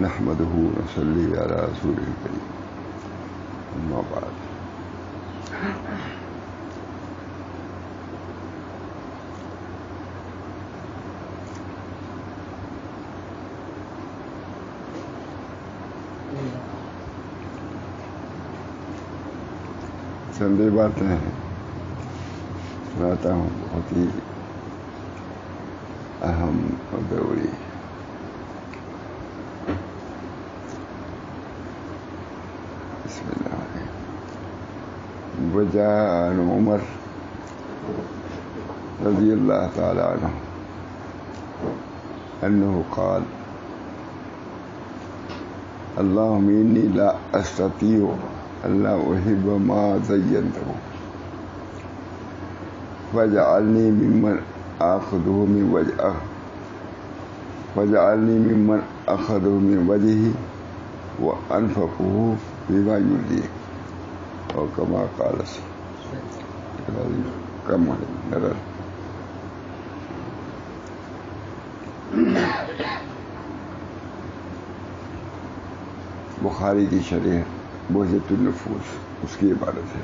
نحمده ونصلي على رسوله الكريم أما بعد چند باتیں سناتا ہوں بہت ہی اہم اور ضروری. بسم اللہ. وجاء عن عمر رضی اللہ تعالی عنہ انه قال اللهم انی لا استطيع الا احب ما زینته فاجعلنی ممن آخذه من وجهه فاجعلني ممن أخذه من وجهه وأنفقه فيما يرضيه أو كما قال كما نظر. بخاری کی شرح بہجت النفوس اس کی عبارت ہے.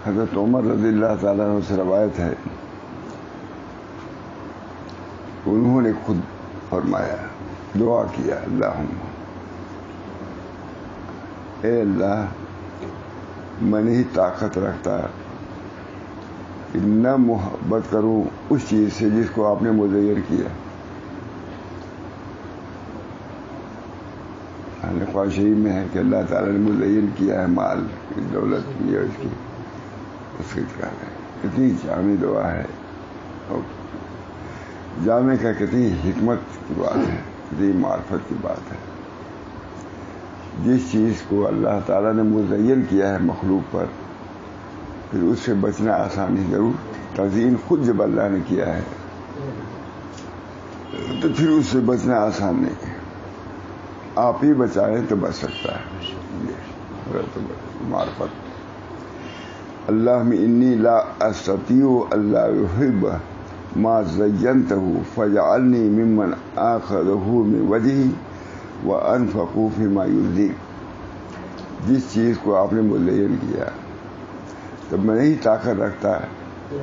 حضرت عمر رضی اللہ تعالیٰ عنہ سے روایت ہے انہوں نے خود فرمایا دعا کیا اللہم اے اللہ میں نہیں طاقت رکھتا کہ نہ محبت کروں اس چیز سے جس کو آپ نے مزین کیا. قرآن شریف میں ہے کہ اللہ تعالیٰ نے مزین کیا ہے مال کی دولت کی اور اس کی کتنی جامع دعا ہے اور جامع کا کتنی حکمت کی بات ہے, کتنی معرفت کی بات ہے. جس چیز کو اللہ تعالیٰ نے مزین کیا ہے مخلوق پر پھر اس سے بچنا آسان نہیں. ضرور تزئین خود جب اللہ نے کیا ہے تو پھر اس سے بچنا آسان نہیں. آپ ہی بچائیں تو بچ سکتا ہے معرفت. اللہم انی لا استطیع الا احب ما زینته فاجعلنی ممن آخذه من وجهه وانفقوا فيما يرضيك. جس چیز کو آپ نے مزین کیا تو میں نہیں طاقت رکھتا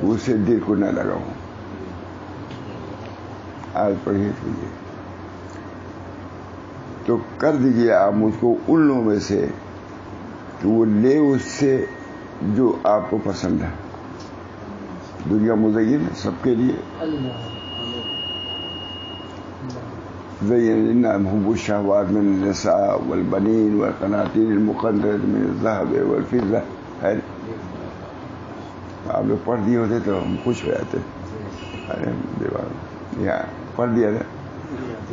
اسے دل کو نہ لگاؤں. آج پڑھیے کیجیے تو کر دیجیے آپ مجھ کو ان لوگوں میں سے کہ وہ لے اس سے جو آپ کو پسند ہے. دنیا مزین ہے سب کے لیے. زین حب الشہوات من النساء والبنین والقناطیر المقنطرۃ من الذهب والفضہ ہے. آپ لوگ پڑھ دیے ہوتے تو ہم خوش ہو جاتے. ارے دیوار یہاں پڑھ دیا تھا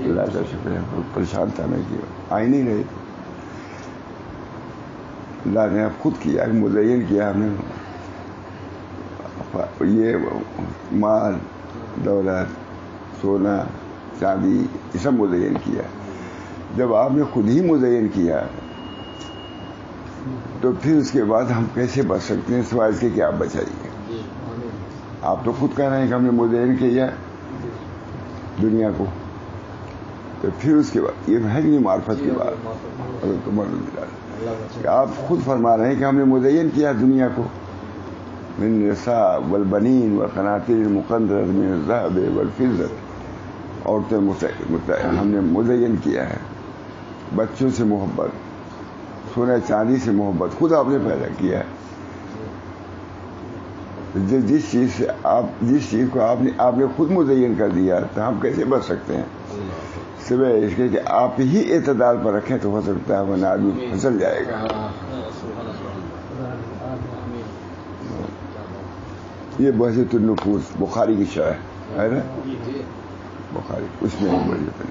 اللہ کا شکر ہے. پریشان تھا میں کہ آئی نہیں رہے. اللہ نے خود کیا مزین کیا ہم نے. یہ مال دولت سونا چاندی یہ سب مزین کیا. جب آپ نے خود ہی مزین کیا تو پھر اس کے بعد ہم کیسے بچ سکتے ہیں سوائے اس کے کہ آپ بچائیے. آپ تو خود کہہ رہے ہیں کہ ہم نے مزین کیا دنیا کو تو پھر اس کے بعد یہ ہے نہیں معرفت کی بات. آپ خود فرما رہے ہیں کہ ہم نے مزین کیا دنیا کو من النساء والبنین والقناطیر المقنطرۃ من الذهب والفضہ. عورتیں ہم نے مزین کیا ہے. بچوں سے محبت, سونے چاندی سے محبت خود آپ نے پیدا کیا ہے. جس چیز کو آپ نے خود مزین کر دیا تو ہم کیسے بچ سکتے ہیں سوائے اس کے کہ آپ ہی اعتدال پر رکھیں تو ہو سکتا ہے ورنہ آدمی پھسل جائے گا. یہ بہجت النفوس بخاری کی شرح ہے نا. بخاری اس میں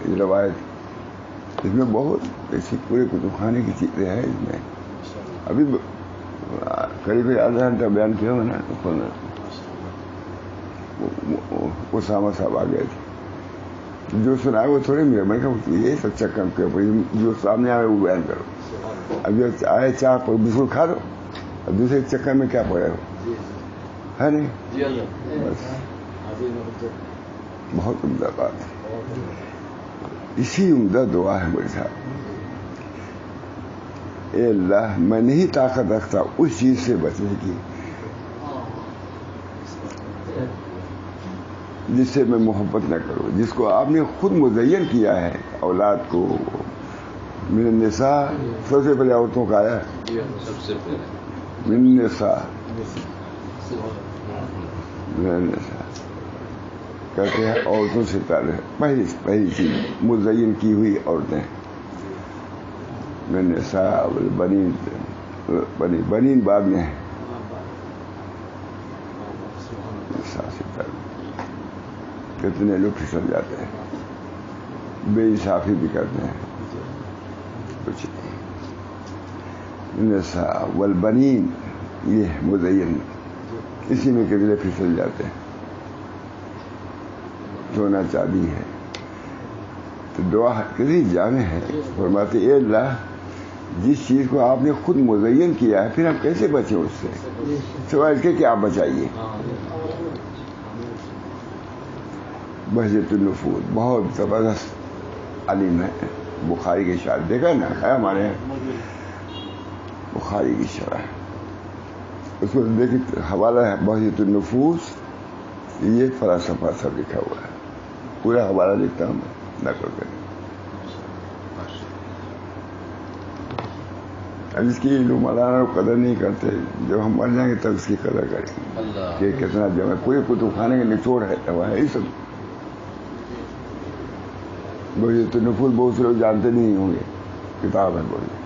یہ روایت اس میں بہت ایسی پورے کتب خانے کی چیزیں ہیں. اس میں ابھی قریب آدھا گھنٹہ بیان کیا ہوا نا. اسامہ صاحب آ گئے تھے جو سنا وہ تھوڑے میں کہا یہ سچا کام کیا جو سامنے آئے وہ بیان کرو. اب جو آئے چاہ پر بالکل کھا دو اب دوسرے چکر میں کیا پڑے ہو ہے نہیں. بس بہت عمدہ بات ہے. اسی عمدہ دعا ہے میرے ساتھ. اے اللہ میں نہیں طاقت رکھتا اس چیز سے بچنے کی جس سے میں محبت نہ کروں، جس کو آپ نے خود مزین کیا ہے. اولاد کو من النساء سب سے پہلے عورتوں کا آیا ہے. من النساء کہتے ہیں عورتوں سے تعلق پہلی چیز مزین کی ہوئی عورتیں. من النساء والبنین بنین بعد میں ہے. کتنے لوگ پھسل جاتے ہیں، بے انصافی بھی کرتے ہیں. کچھ النساء والبنین یہ مزین، اسی میں کتنے پھسل جاتے ہیں. سونا چاندی ہے تو دعا کتنی جامع ہے. فرماتے اے اللہ جس چیز کو آپ نے خود مزین کیا ہے پھر ہم کیسے بچیں اس سے، سوائے اس کے کہ آپ بچائیے. بہجت النفوس بہت زبردست علیم ہے. بخاری کی شرح دیکھا نا ہے ہمارے یہاں بخاری کی شرح، اس کو دیکھیں حوالہ ہے بہجت النفوس. یہ فلسفہ سب لکھا ہوا ہے، پورا حوالہ لکھتا ہوں میں نقل کریں. اب اس کی لوگ مولانا قدر نہیں کرتے، جب ہم مر جائیں گے تب اس کی قدر کریں گے کہ کتنا جمع. پورے کتب خانے کے نچوڑ ہے یہ سب. بہجت النفوس بہت سے لوگ جانتے نہیں ہوں گے، کتاب ہے بہت.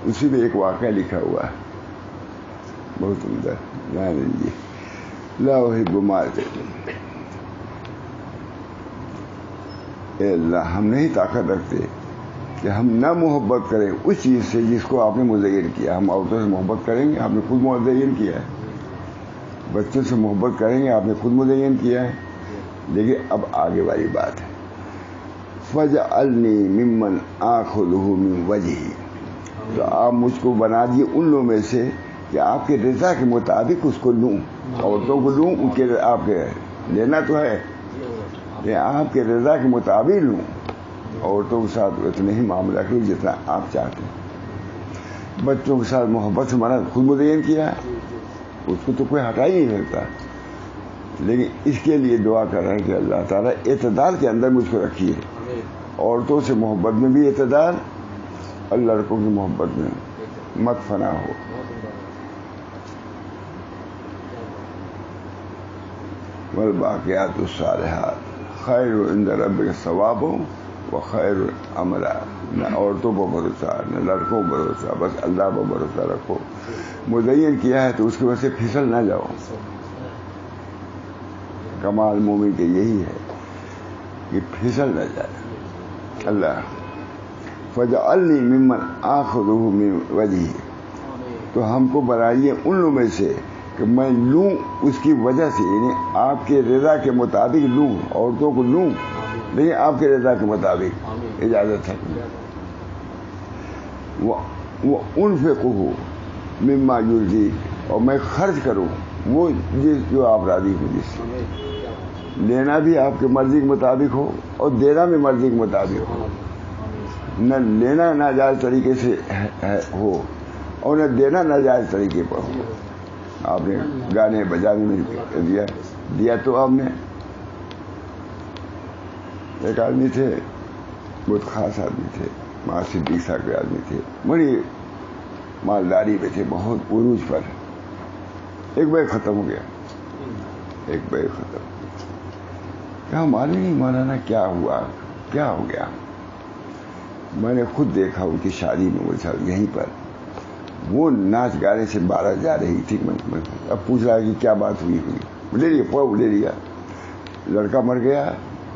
اسی میں ایک واقعہ لکھا ہوا ہے بہت عمدہ. لا احب ما اے اللہ ہم نہیں طاقت رکھتے کہ ہم نہ محبت کریں اس چیز سے جس کو آپ نے مزین کیا. ہم عورتوں سے محبت کریں گے، آپ نے خود مزین کیا ہے. بچوں سے محبت کریں گے، آپ نے خود مزین کیا ہے. لیکن اب آگے والی بات ہے فَجْعَلْنِي مِمَّنْ آخُذُهُ مِنْ وَجْهِهِ. تو آپ مجھ کو بنا دیے ان لوگوں میں سے کہ آپ کے رضا کے مطابق اس کو لوں. عورتوں کو لوں، ان کے آپ کے لینا تو ہے کہ آپ کے رضا کے مطابق لوں. عورتوں کے ساتھ اتنا ہی معاملہ کروں جتنا آپ چاہتے ہیں. بچوں کے ساتھ محبت سے منا خود مزین کیا ہے، اس کو تو کوئی ہٹا ہی نہیں سکتا. لیکن اس کے لیے دعا کر رہے ہیں کہ اللہ تعالیٰ اعتدال کے اندر مجھ کو رکھیے. عورتوں سے محبت میں بھی اعتدال اور لڑکوں کی محبت میں مت فنا ہو. والباقیات الصالحات خیر عند ربک ثواب و خیر عملا. نہ عورتوں پر بھروسہ نہ لڑکوں پر بھروسہ، بس اللہ پر بھروسہ رکھو. مزین کیا ہے تو اس کی وجہ سے پھسل نہ جاؤ. کمال مومن کے یہی ہے کہ پھسل نہ جائے. اللہ فَجْعَلْنِي مِمَّنْ آخُذُهُ مِنْ وَجْهِهِ. تو ہم کو بنائیے ان لوگوں میں سے کہ میں لوں اس کی وجہ سے، یعنی آپ کے رضا کے مطابق لوں. عورتوں کو لوں لیکن آپ کے رضا کے مطابق اجازت ہے. وَأُنْفِقُهُ مِمَّا يُرْضِيكَ. اور میں خرچ کروں وہ جو آپ راضی ہو جس سے. لینا بھی آپ کے مرضی کے مطابق ہو اور دینا بھی مرضی کے مطابق ہو. نہ لینا ناجائز طریقے سے ہو اور نہ دینا ناجائز طریقے پر ہو. آپ نے گانے بجانے میں دیا تو آپ نے. ایک آدمی تھے بہت خاص آدمی تھے، ماں صدیق صاحب کے آدمی تھے، بڑی مالداری میں تھے، بہت عروج پر. ایک بیگ ختم ہو گیا، ایک بیگ ختم. کیا معلوم نہیں مولانا کیا ہوا، کیا ہو گیا. میں نے خود دیکھا ان کی شادی میں وہ سب یہیں پر وہ ناچ گانے سے بارہ جا رہی تھی. اب پوچھ رہا ہے کہ کیا بات ہوئی. لے لیا پاؤ لے لیا. لڑکا مر گیا،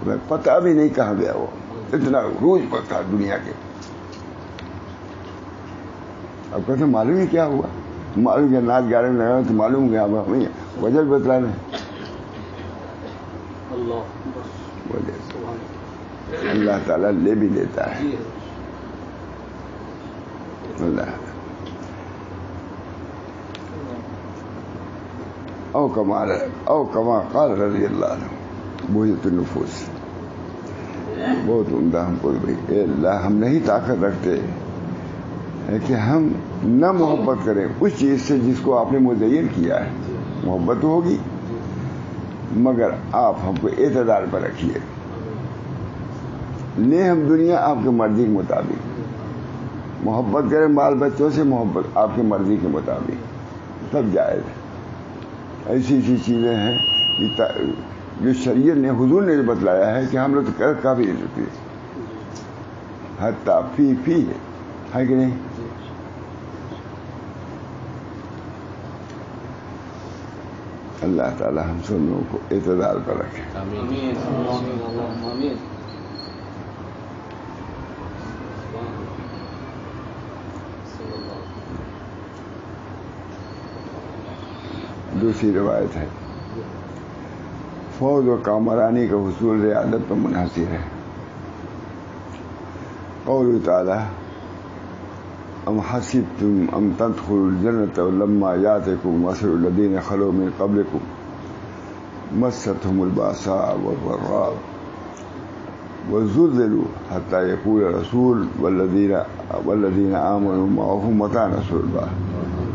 میں پتہ بھی نہیں کہاں گیا. وہ اتنا روز پر تھا دنیا کے. اب کہتے معلوم ہی کیا ہوا. معلوم کیا ناچ گانے میں لگا تو معلوم کیا ہمیں وجہ بتلانا ہے. اللہ تعالیٰ لے بھی لیتا ہے. اللہ او کما قال رضی اللہ عنہ بوجھت النفوس. بہت عمدہ ہم کو بھائی. اے اللہ ہم نہیں طاقت رکھتے ہے کہ ہم نہ محبت کریں اس چیز سے جس کو آپ نے مزین کیا ہے. محبت تو ہوگی مگر آپ ہم کو اعتدال پر رکھیے. لیں ہم دنیا آپ کی مرضی کے مطابق. محبت کریں بال بچوں سے, محبت آپ کی مرضی کے مطابق, سب جائز ہے. ایسی چیزیں ہیں جو شریعت نے حضور نے بتلایا ہے کہ ہم لوگ تو کا بھی نہیں سکتے. حتیٰ فی ہے کہ نہیں. اللہ تعالی ہم سب لوگوں کو اعتدال پر رکھے. دوسری روایت ہے فوز و کامرانی کا حصول ریاضت پر منحصر ہے. قول تعالی ام حسبتم ام تدخلوا الجنة ولما يأتكم مثل الذين خلوا من قبلكم مستهم البأساء والضراء وزلزلوا حتى يقول الرسول والذين آمنوا معه متى نصر الله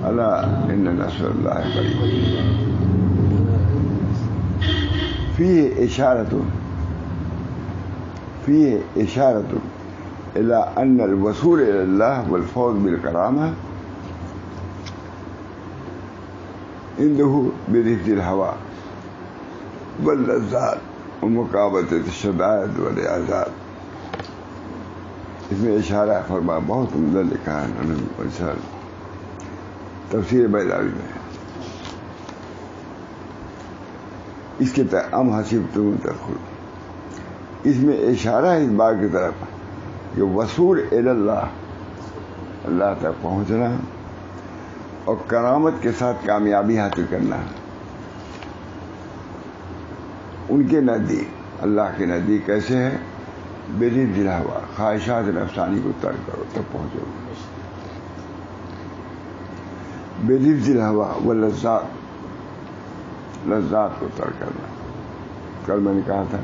ألا إن نصر الله قريب. فيه إشارة إلى أن الوصول إلى الله والفوز بالكرامة عنده برفض الهوى واللذات ومقابلة الشدائد والرياضات. اس میں اشارہ فرما بہت عمدہ لکھا ہے تفسیر بیضاوی میں. اس کے ام حسبتم تدخلوا, اس میں اشارہ ہے اس بات کی طرف کہ وصول الی اللہ, اللہ تک پہنچنا اور کرامت کے ساتھ کامیابی حاصل کرنا. ان کے نزدیک, اللہ کے نزدیک کیسے ہے؟ برفض الہوی, خواہشات نفسانی کو ترک کرو تب پہنچو. برفض الہوی واللذات, لذات کو ترک کرنا. کل میں نے کہا تھا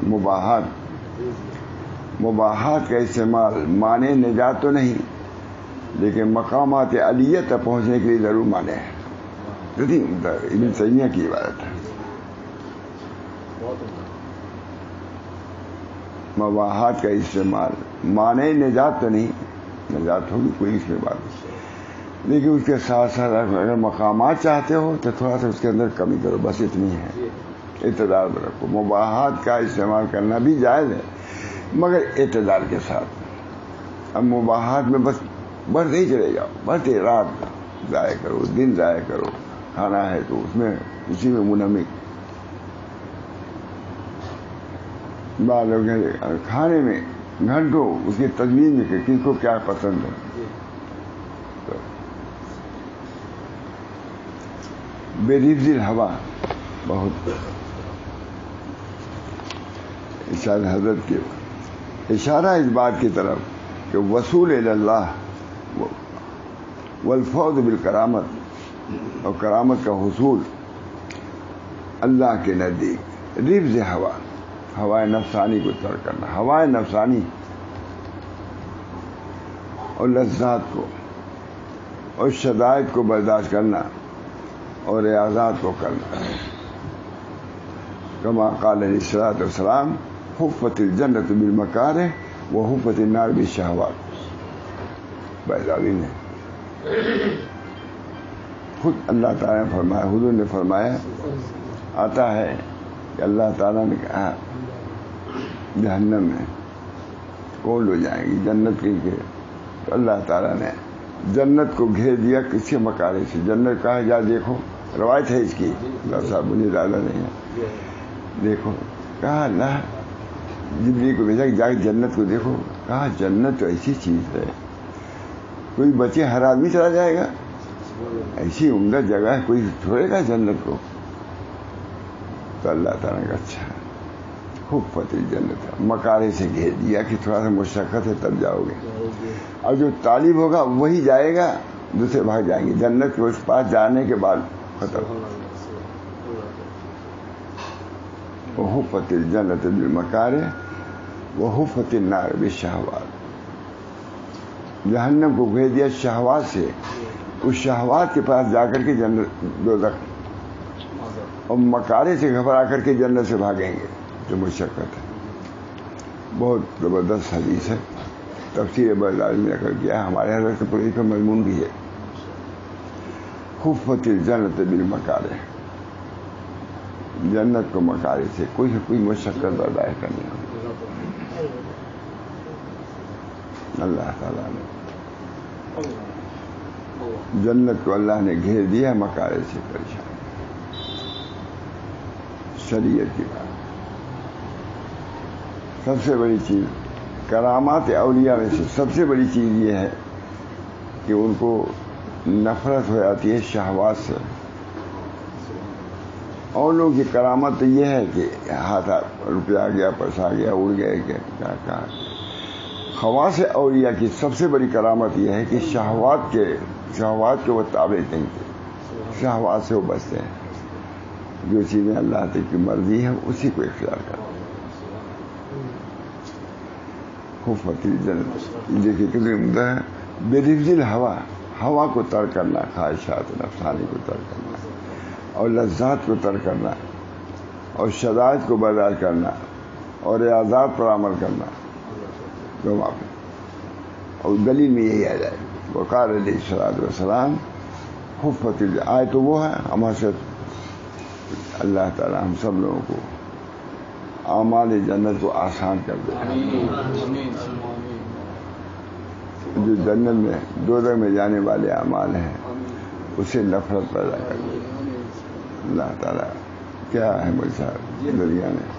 مباحات کا استعمال معنی نجات تو نہیں لیکن مقامات علیہ تک پہنچنے کے لیے ضرور معنی ہے. ابن تیمیہ کی عبادت ہے. مباحات کا استعمال معنی نجات تو نہیں, نجات ہوگی کوئی اس میں بات نہیں, لیکن اس کے ساتھ ساتھ اگر مقامات چاہتے ہو تو تھوڑا سا اس کے اندر کمی کرو, بس اتنی ہے. اعتدال میں رکھو. مباحات کا استعمال کرنا بھی جائز ہے مگر اعتدال کے ساتھ. اب مباحات میں بس بڑھتے ہی چلے جاؤ, بڑھتے رات ضائع کرو, دن ضائع کرو. کھانا ہے تو اس میں اسی میں منہمک. بعض لوگ کھانے میں گھنٹوں اس کی تجویز میں کہ کس کو کیا پسند ہے. برفض الہوی بہت اشارہ حضرت کے اشارہ اس بات کی طرف کہ وصول الی اللہ والفوز بالکرامت, اور کرامت کا حصول اللہ کے نزدیک. رفض ہوا, ہوائے نفسانی کو ترک کرنا. ہوائے نفسانی اور لذات کو اور شدائد کو برداشت کرنا اور ریاضات کو کرنا. کما قال علیہ الصلوۃ والسلام حفت الجنت بالمکارہ وحفت النار بالشہوات. بیضاوی نے خود اللہ تعالیٰ نے فرمایا, حضور نے فرمایا آتا ہے کہ اللہ تعالیٰ نے کہا جہنم میں کون لو جائیں گی جنت کی کے, تو اللہ تعالیٰ نے جنت کو گھیر دیا کس کے مکارے سے. جنت کہا جا دیکھو, روایت ہے اس کی, اللہ صاحب مجھے زیادہ نہیں ہے, دیکھو. کہا اللہ جبریل کو بھیجا کہ جا کے جنت کو دیکھو. کہا جنت تو ایسی چیز ہے کوئی بچے ہر آدمی چلا جائے گا, ایسی عمدہ جگہ ہے کوئی چھوڑے گا جنت کو. تو اللہ تعالیٰ کا اچھا خوب فتح جنت مکارے سے گھیر دیا کہ تھوڑا سا مشقت ہے تب جاؤ گے, اور جو طالب ہوگا وہی جائے گا, دوسرے بھاگ جائیں گے. جنت کے اس پاس جانے کے بعد ختم. وحفت الجنت بالمکارہ وحفت النار بالشہوات. جہنم کو گھیر دیا شہوات سے، اس شہوات کے پاس جا کر کے جنت دوزخ، اور مکارے سے گھبرا کر کے جنت سے بھاگیں گے جو مشقت ہے. بہت زبردست حدیث ہے، تفسیر بغدادی میں نقل کیا ہے، ہمارے حضرت پوری کا مضمون بھی ہے. حفت الجنت بالمکارہ، جنت کو مکارے سے کوئی سے کوئی مشقت برداشت کرنی ہو. اللہ تعالیٰ نے جنت کو اللہ نے گھیر دیا مکارے سے پریشان. شریعت کی بات سب سے بڑی چیز، کرامات اولیاء میں سے سب سے بڑی چیز یہ ہے کہ ان کو نفرت ہو جاتی ہے شہوات سے. اور لوگوں کی کرامت تو یہ ہے کہ ہاتھ روپیہ آ گیا، پیسہ آ گیا، اڑ گئے، کیا. خواص اولیاء کی سب سے بڑی کرامت یہ ہے کہ شہوات کے وہ تابع نہیں تھے، شہوات سے وہ بچتے ہیں. جو چیزیں اللہ تعالی کی مرضی ہے اسی کو اختیار کرتے ہیں. حفت الجنت، دیکھیے کتنی عمدہ ہے. برفض الہوا، ہوا کو ترک کرنا، خواہشات نفسانی کو ترک کرنا، اور لذات کو ترک کرنا، اور شدائد کو برداشت کرنا، اور ریاضات پر عمل کرنا. اور دلیل میں یہی آ جائے وقال علیہ الصلوۃ والسلام حفت آئے تو وہ ہے ہمارے سے. اللہ تعالی ہم سب لوگوں کو اعمال جنت کو آسان کر دے. جو جنت میں دوزخ میں جانے والے اعمال ہیں اسے نفرت پیدا کر دے. اللہ تعالی کیا ہے مجھ صاحب دنیا میں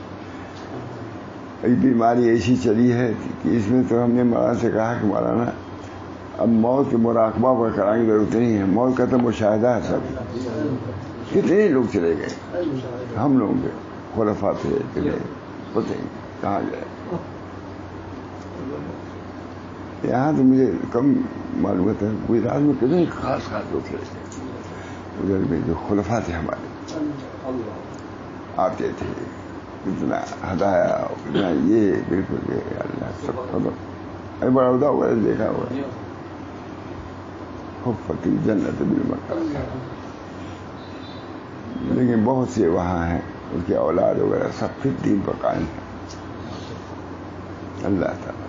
ایک بیماری ایسی چلی ہے کہ اس میں تو ہم نے مولانا سے کہا کہ مولانا اب موت کے مراقبہ پر کرانے کی ضرورت نہیں ہے، موت کا تو مشاہدہ ہے. سب کتنے لوگ چلے گئے، ہم لوگوں کے خلفاء تھے چلے پتہ نہیں کہاں گئے. یہاں تو مجھے کم معلومات ہے، گجرات میں کتنے خاص لوگ چلے گئے. ادھر میں جو خلفاء تھے ہمارے آتے تھے، کتنا ہدایا، کتنا یہ بالکل اللہ سب خبر. بڑا ہوتا ہوا دیکھا ہوا. حفت الجنت بالمکارہ. لیکن بہت سے وہاں ہیں ان کے اولاد وغیرہ سب پھر دین پر قائم ہیں. اللہ تعالیٰ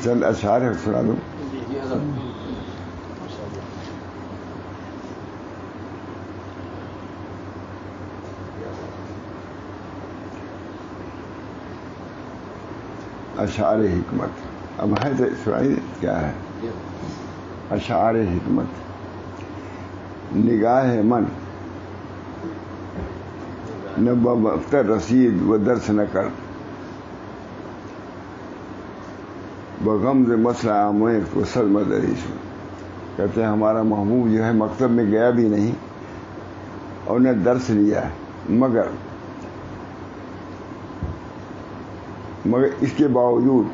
چند اشعار سنا دوں. اشعار حکمت. اب ہے تو سنائیے کیا ہے. اشعار حکمت. نگاہ من نہ بوقت رسید و درس نہ کر، بغمز مسئلہ عامہ کو سر مدریس. کہتے ہیں ہمارا محبوب جو ہے مکتب میں گیا بھی نہیں اور نہ درس لیا، مگر اس کے باوجود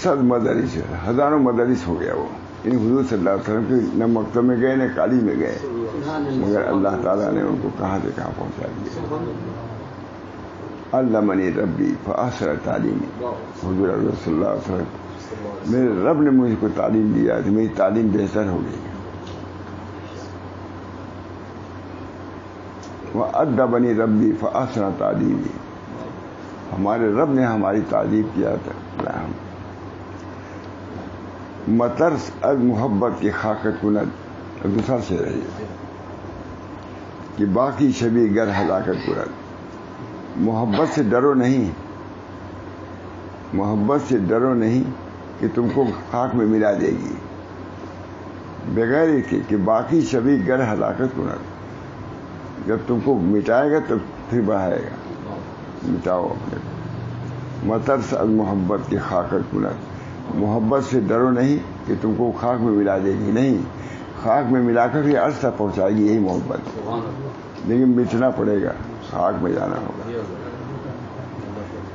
صد مدارس ہزاروں مدارس ہو گیا. وہ ان حضور صلی اللہ علیہ وسلم کے نہ مکتب میں گئے نہ کالی میں گئے، مگر اللہ تعالیٰ نے ان کو کہاں سے کہاں پہنچا دیا. علمنی ربی فاحسن تعلیمی. حضور صلی اللہ علیہ وسلم میرے رب نے مجھ کو تعلیم دیا تو میری تعلیم بہتر ہو گئی. وأدبنی ربی فاحسن تعلیمی. ہمارے رب نے ہماری تعلیم کیا تھا. مترس از محبت کی خاکت کند. دوسرا سے رہی کہ باقی شبی گر ہلاکت کند. محبت سے ڈرو نہیں، محبت سے ڈرو نہیں کہ تم کو خاک میں ملا دے گی، بغیر کہ باقی شبی گر ہلاکت کند. جب تم کو مٹائے گا تو پھر بڑھائے گا. مٹاؤ اپنے کو. مترس از محبت کی خاکت کند. محبت سے ڈرو نہیں کہ تم کو خاک میں ملا دے گی، نہیں، خاک میں ملا کر ہی عرض تک پہنچائے گی یہی محبت. لیکن مٹنا پڑے گا، خاک میں جانا ہوگا.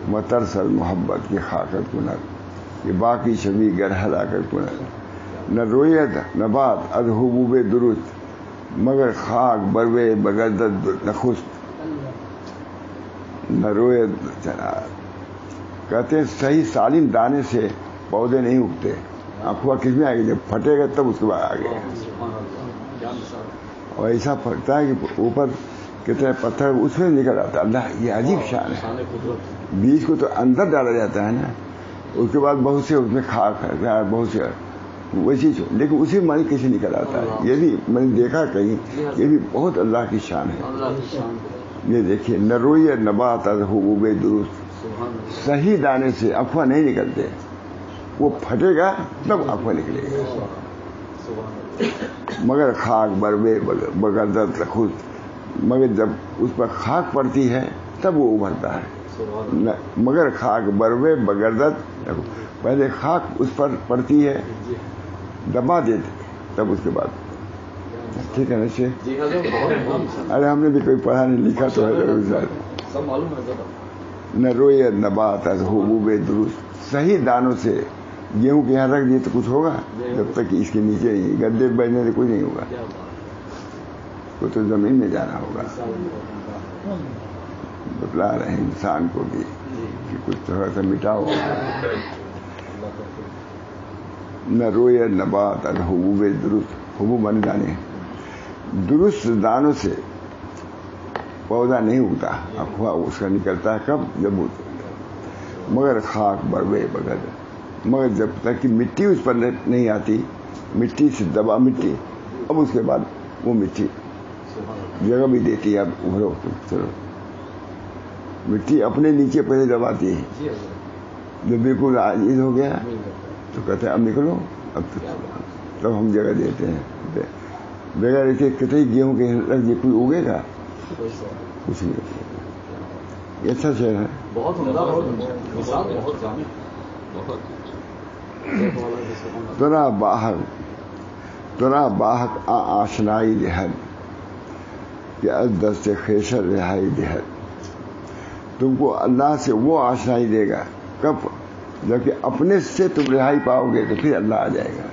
مترس از محبت کی خاکت کند کہ باقی شبی گر ہلاکت کنن نہ رویت نبات از حبوب درست مگر خاک بروے بگردت نخست نہ رویت کہتے ہیں صحیح سالم دانے سے پودے نہیں اگتے. اخوا کس میں آئے گی؟ جب پھٹے گا تب اس کے بعد آگے. اور ایسا پھٹتا ہے کہ اوپر کتنے پتھر اس میں نکل آتا ہے. اللہ یہ عجیب شان ہے. بیج کو تو اندر ڈالا جاتا ہے نا, اس کے بعد بہت سے اس میں کھاک ہے, بہت سے ویسی لیکن اسی مالی کیسے نکل آتا ہے. یہ بھی میں نے دیکھا کہیں, یہ بھی بہت اللہ کی شان ہے. یہ دیکھیے نہ رویہ نبات از حبوب درست, صحیح دانے سے افواہ نہیں نکلتے, وہ پھٹے گا تب افواہ نکلے گا. مگر خاک بروے بگردت خود, مگر جب اس پر خاک پڑتی ہے تب وہ ابھرتا ہے. مگر خاک بروے بگردت, پہلے خاک اس پر پڑتی ہے دبا دیتے تب اس کے بعد. ٹھیک ہے نا شیخ؟ ارے ہم نے بھی کوئی پڑھا نہیں لکھا تو ہے نہ رویہ نبات از حبوب درست, صحیح دانوں سے گیہوں کے یہاں رکھ دیے تو کچھ ہوگا؟ جب تک اس کے نیچے گدے بیٹھنے سے کچھ نہیں ہوگا. وہ تو زمین میں جانا ہوگا. بتلا رہے ہیں انسان کو بھی کہ کچھ تھوڑا سا مٹاؤ. نہ رویہ نبات از حبوب درست, حبوب بن دانے, درست دانوں سے پودا نہیں اگتا. افواہ اس کا نکلتا ہے کب؟ جب مگر خاک بروے بغیر, مگر جب تک کہ مٹی اس پر نہیں آتی, مٹی سے دبا مٹی, اب اس کے بعد وہ مٹی جگہ بھی دیتی ہے. اب ابھرو چلو, مٹی اپنے نیچے پہلے دباتی ہے. جب بالکل عاجز ہو گیا تو کہتے ہیں اب نکلو, اب تب ہم جگہ دیتے ہیں. بغیر کے کتنے گیہوں کے رکھ دیے کوئی اگے گا؟ کچھ نہیں. یہ اچھا شہر ہے. ترا باہک آشنائی دہد کہ از دست خیشر رہائی دہد. تم کو اللہ سے وہ آشنائی دے گا کب؟ جبکہ اپنے سے تم رہائی پاؤ گے تو پھر اللہ آ جائے گا.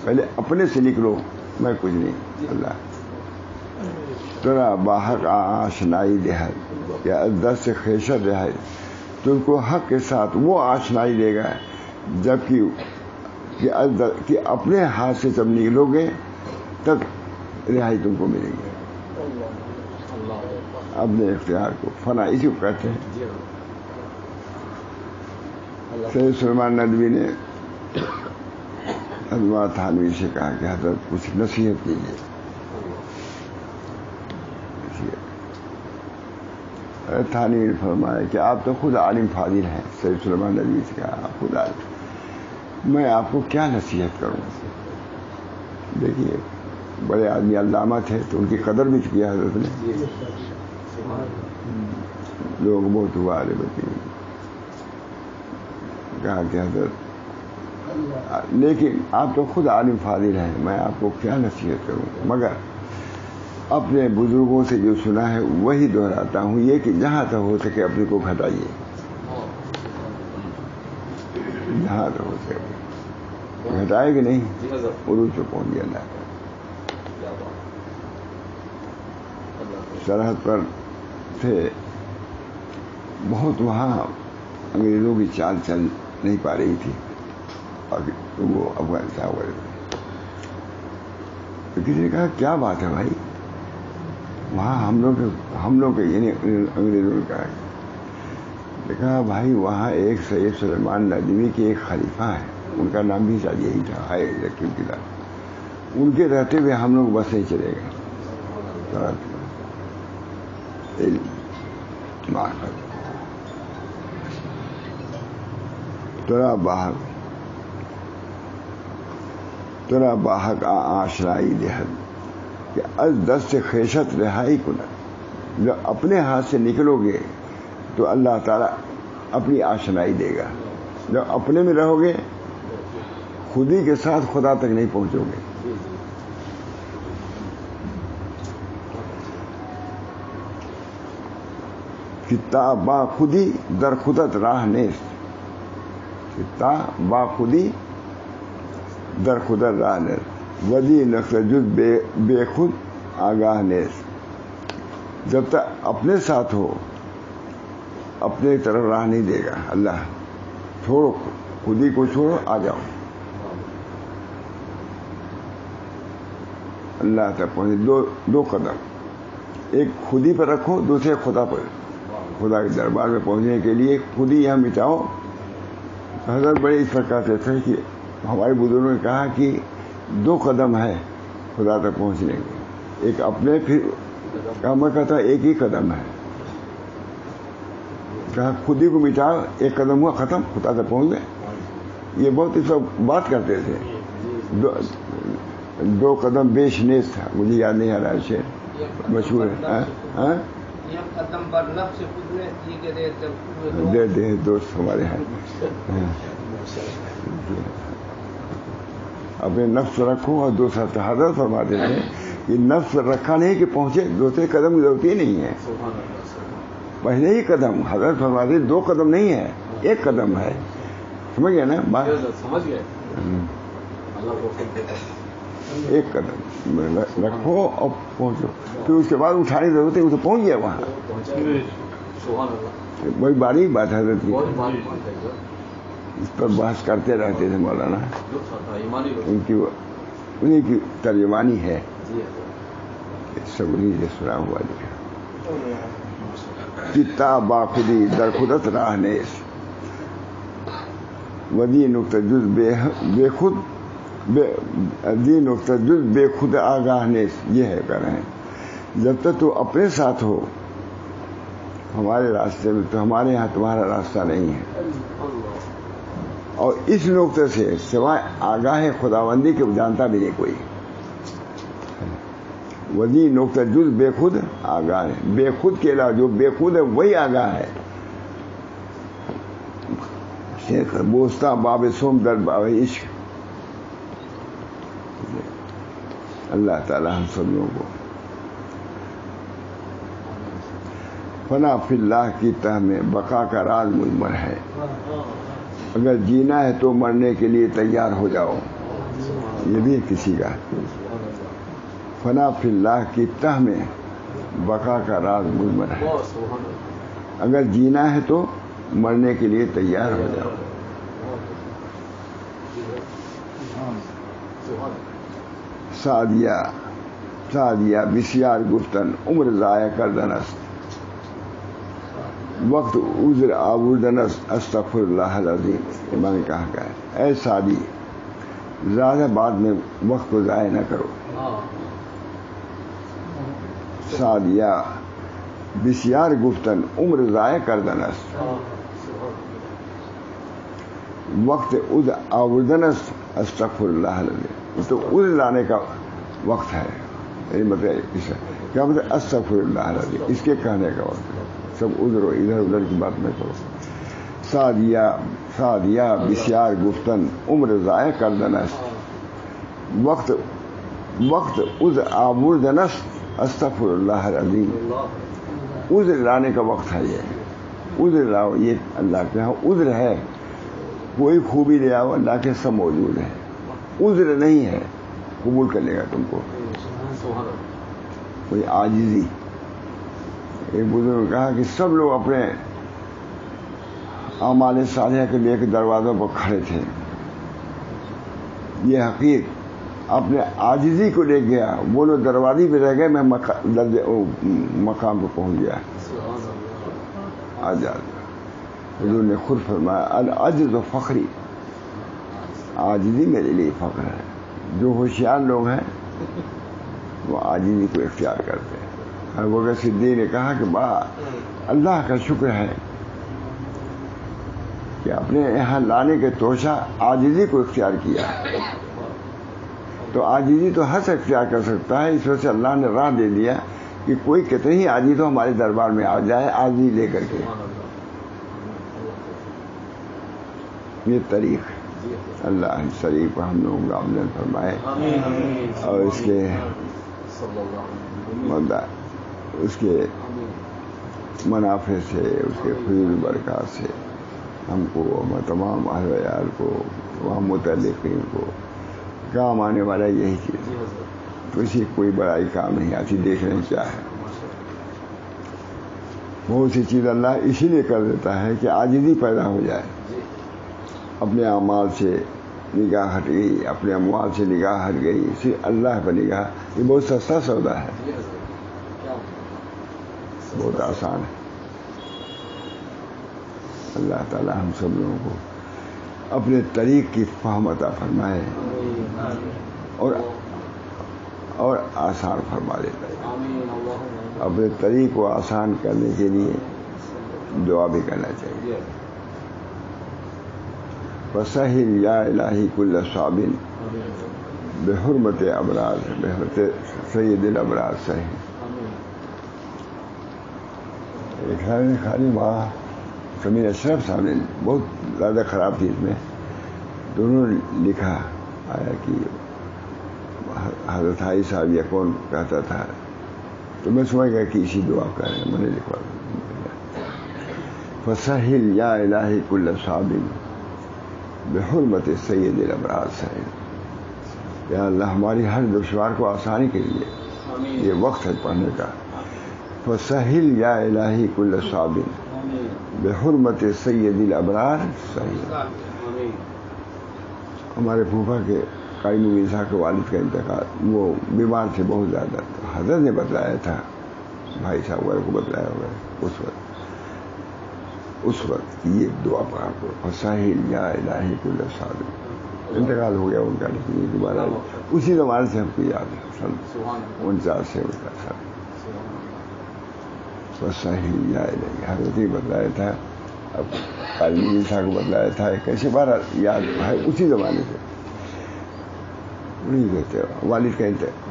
پہلے اپنے سے نکلو, میں کچھ نہیں. اللہ ترا باہک آشنائی دہد کہ از دست خیشر رہائی, تم کو حق کے ساتھ وہ آشنائی دے گا جبکہ کہ اپنے ہاتھ سے جب نکلو گے تب رہائی تم کو ملے گی. اپنے اختیار کو فنا اسی کو کہتے ہیں. سید سلیمان ندوی نے حضرت تھانوی سے کہا کہ حضرت کچھ نصیحت کیجیے. تھانوی نے فرمایا کہ آپ تو خود عالم فاضل ہیں. سید سلیمان ندوی سے کہا آپ خود عالم, میں آپ کو کیا نصیحت کروں. دیکھیے بڑے آدمی علامہ تھے تو ان کی قدر بھی کیا حضرت نے. لوگ بہت ہوا عالم بتی, کہا کہ حضرت لیکن آپ تو خود عالم فاضل ہیں, میں آپ کو کیا نصیحت کروں, مگر اپنے بزرگوں سے جو سنا ہے وہی دہراتا ہوں, یہ کہ جہاں تک ہو سکے اپنے کو گھٹائیے. جہاں تک ہو سکے گھٹائے کہ نہیں, عروج پہ پہنچ گیا. اللہ سرحد پر تھے بہت, وہاں انگریزوں کی چال چل نہیں پا رہی تھی, اور وہ افغانستان والے تو کسی نے کہا کیا بات ہے بھائی, وہاں ہم لوگ یعنی انگریزوں نے کہا بھائی وہاں ایک سید سلیمان ندوی کے ایک خلیفہ ہیں, ان کا نام بھی شاید یہی تھا, ہے رقیب قلعہ. ان کے رہتے ہوئے ہم لوگ بس نہیں چلے گئے. ترا باہک آشنائی دہد کہ از دست خیشت رہائی کنن. جب اپنے ہاتھ سے نکلو گے تو اللہ تعالیٰ اپنی آشنائی دے گا. جب اپنے میں رہو گے خودی کے ساتھ خدا تک نہیں پہنچو گے. کتاب با خودی در خودت راہ نیست, تا با خودی در خدا راہ نیز ودی نقص جز بے خود آگاہ نیز. جب تک اپنے ساتھ ہو اپنے طرف راہ نہیں دے گا اللہ. چھوڑو خودی کو چھوڑو آ جاؤ اللہ تک پہنچے. دو قدم ایک خودی پر رکھو دوسرے خدا پر. خدا کے دربار میں پہنچنے کے لیے خود ہی یہاں مٹاؤ. حضرت بڑے اس پرکار سے تھے کہ ہمارے بزرگوں نے کہا کہ 2 قدم ہے خدا تک پہنچنے کے. ایک اپنے پھر میں کہتا ایک ہی قدم ہے. کہا خود ہی کو مٹاؤ 1 قدم ہوا ختم خدا تک پہنچ گئے. یہ بہت اس وقت بات کرتے تھے. 2 قدم بیش نیز تھا مجھے یاد نہیں آ رہا ہے شعر مشہور ہے. دے دوست ہمارے ہیں. اپنے نفس رکھو اور دوسرا حضرت فرماتے تھے کہ نفس رکھا نہیں کہ پہنچے دوسرے قدم کی ضرورت ہی نہیں ہے. پہلے ہی قدم حضرت فرماتے 2 قدم نہیں ہے 1 قدم ہے. سمجھ گئے نا بات. سمجھ گئے. 1 قدم رکھو اور پہنچو. پھر اس کے بعد اٹھانے کی ضرورت ہے وہ تو پہنچ گیا وہاں. بڑی باریک بات حضرت کی. اس پر بحث کرتے رہتے تھے مولانا. انہیں کی ترجمانی ہے سب انہیں سے سنا ہوا لکھا. چتا باخودی در خودت راہ نیز ودی نقطہ جز بے خود دی نقطہ جز بے خود آگاہ نیز. یہ ہے کہہ رہے ہیں جب تک تو اپنے ساتھ ہو ہمارے راستے میں تو ہمارے یہاں تمہارا راستہ نہیں ہے. اور اس نقطے سے سوائے آگاہ خداوندی کے جانتا بھی نہیں کوئی. ودی نقطہ جز بے خود آگاہ ہے. بے خود کے علاوہ جو بے خود ہے وہی آگاہ ہے. شیخ بوستا باب سوم در باب عشق. اللہ تعالی ہم سب لوگوں کو فنا فی اللہ کی تہ میں بقا کا راز مضمر ہے. اگر جینا ہے تو مرنے کے لیے تیار ہو جاؤ. یہ بھی کسی کا فنا فی اللہ کی تہ میں بقا کا راز مضمر ہے. اگر جینا ہے تو مرنے کے لیے تیار ہو جاؤ. سعدیہ بسیار گفتن عمر ضائع کردن است وقت عذر آوردن است استغفر اللہ العظیم. میں نے کہا کہ اے سعدی زیادہ بعد میں وقت کو ضائع نہ کرو. سعدیہ بسیار گفتن عمر ضائع کردن است وقت عذر آوردن است استغفر اللہ العظیم. تو عذر لانے کا وقت ہے. مطلب کیا مطلب استغفر اللہ العظیم اس کے کہنے کا وقت ہے. سب عذر و ادھر ادھر کی بات نہ کرو. سعدیہ بسیار گفتن عمر ضائع کردن است وقت عذر آوردن است استغفر اللہ العظیم. عذر لانے کا وقت ہے. یہ عذر لاؤ. یہ اللہ کے ہاں عذر ہے. کوئی خوبی لے آؤ اللہ کے سب موجود ہے. عذر نہیں ہے قبول کر لے گا تم کو. کوئی عاجزی. ایک بزرگ نے کہا کہ سب لوگ اپنے اعمال صالحہ کے لے کے دروازوں پر کھڑے تھے. یہ حقیق اپنے عاجزی کو لے گیا. وہ لوگ دروازے پہ رہ گئے. میں مقام پہ پہنچ گیا. آزاد. حضور نے خود فرمایا العجز و فخری. عاجزی میرے لیے فخر ہے. جو ہوشیار لوگ ہیں وہ عاجزی کو اختیار کرتے ہیں. ابو بکر صدیق نے کہا کہ اللہ کا شکر ہے کہ اپنے یہاں لانے کے توشہ عاجزی کو اختیار کیا. تو عاجزی تو ہر سے اختیار کر سکتا ہے. اس وجہ سے اللہ نے راہ دے دیا کہ کوئی کتنے ہی عاجز تو ہمارے دربار میں آ جائے عاجزی لے کر کے. یہ طریق اللہ شریف ہم لوگوں کا عمل فرمائے اور اس کے منافع سے اس کے فضل برکات سے ہم کو اور تمام اہل عیال کو تمام متعلقین کو کام آنے والا یہی چیز ہے. تو اسی کوئی بڑائی کام نہیں آتی. دیکھ رہے ہیں کیا ہے. بہت سی چیز اللہ اسی لیے کر دیتا ہے کہ عاجزی پیدا ہو جائے. اپنے اعمال سے نگاہ ہٹ گئی, اپنے اموال سے نگاہ ہٹ گئی, صرف اللہ پر نگاہ. یہ بہت سستا سودا ہے, بہت آسان ہے. اللہ تعالی ہم سب لوگوں کو اپنے طریق کی فہم عطا فرمائے اور آسان فرما دیتا ہے. اپنے طریق کو آسان کرنے کے لیے دعا بھی کرنا چاہیے. وسہل یا الہی کل صعب بحرمت ابرار بحرمت سید الابرار. سہل خالی وہاں سمیر اشرف صاحب نے بہت زیادہ خراب تھی اس میں. دونوں لکھا آیا کہ حضرت حائی صاحب یا کون کہتا تھا, تو میں سمجھ گیا کہ اسی دعا کا ہے. میں نے لکھوا فسہل یا الہی کل صعب بحرمت سید الابرار. سہل یا اللہ ہماری ہر دشوار کو آسانی کے لیے یہ وقت ہے پڑھنے کا. فسہل یا الہی کل صعب بحرمت سید الابرار. سہل ہمارے پھوپھا کے قائم ویزا کے والد کا انتقال, وہ بیمار تھے بہت زیادہ. حضرت نے بتلایا تھا, بھائی صاحب وغیرہ کو بتلایا ہوگا اس وقت یہ دعا پڑھا کرو. فسہل یا الہی کل صعب. انتقال ہو گیا ان کا, لیکن یہ دوبارہ اسی زمانے سے ہم کو یاد ہے. 49 سے ان کا سال. فسہل یا الہی حضرت نے بتلایا تھا, اب قائم ویزا کو بتلایا تھا. کیسے بارہ یاد ہے اسی زمانے سے. نہیں کہتے والد کا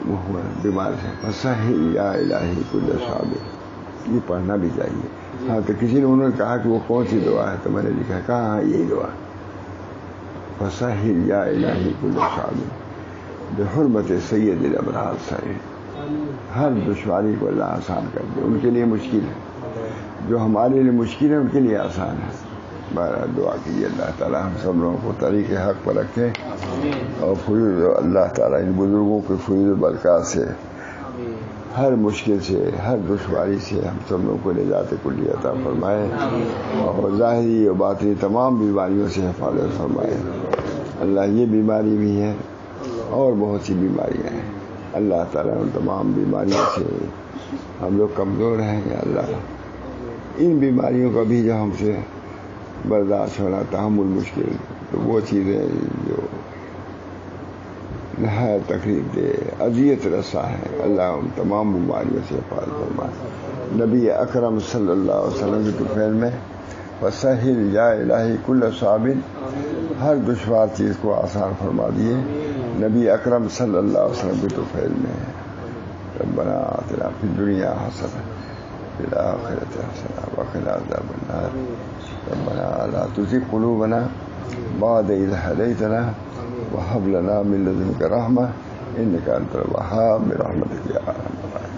وہ ہوا بیمار ہے. فسہل یا الہی کل صعب. یہ پڑھنا بھی چاہیے. ہاں تو کسی نے انہوں نے کہا کہ وہ کون سی دعا ہے, تو میں نے لکھا کہا ہاں یہی دعا. فسہل یا الہی کل صعب بحرمت سید الابرار. سہل ہر دشواری کو اللہ آسان کر دے. ان کے لیے مشکل ہے, جو ہمارے لیے مشکل ہے ان کے لیے آسان ہے. بہرحال دعا کیجیے اللہ تعالیٰ ہم سب لوگوں کو طریق حق پر رکھیں, اور فیض اللہ تعالیٰ ان بزرگوں کے فیض و برکات سے ہر مشکل سے ہر دشواری سے ہم سب لوگوں کو نجات کلی عطا فرمائے, اور ظاہری و باطنی تمام بیماریوں سے حفاظت فرمائے. اللہ یہ بیماری بھی ہے اور بہت سی بیماریاں ہیں. اللہ تعالیٰ ان تمام بیماریوں سے ہم لوگ کمزور ہیں. اللہ ان بیماریوں کا بھی جو ہم سے برداشت ہونا تحمل مشکل, تو وہ چیزیں جو نہایت تکلیف دے اذیت رسا ہے, اللہ ان تمام بیماریوں سے حفاظت فرمائے. نبی اکرم صلی اللہ علیہ وسلم کی طفیل میں وسہل یا الہی کل صعب, ہر دشوار چیز کو آسان فرما دیے. نبی اکرم صلی اللہ علیہ وسلم کی طفیل میں ربنا آتنا فی الدنیا حسنہ وفی الآخرۃ حسنہ وقنا عذاب النار. ربنا لا تزغ قلوبنا بعد إذ هديتنا وهب لنا من لدنك رحمة إنك أنت الوهاب برحمتك يا أرحم الراحمين.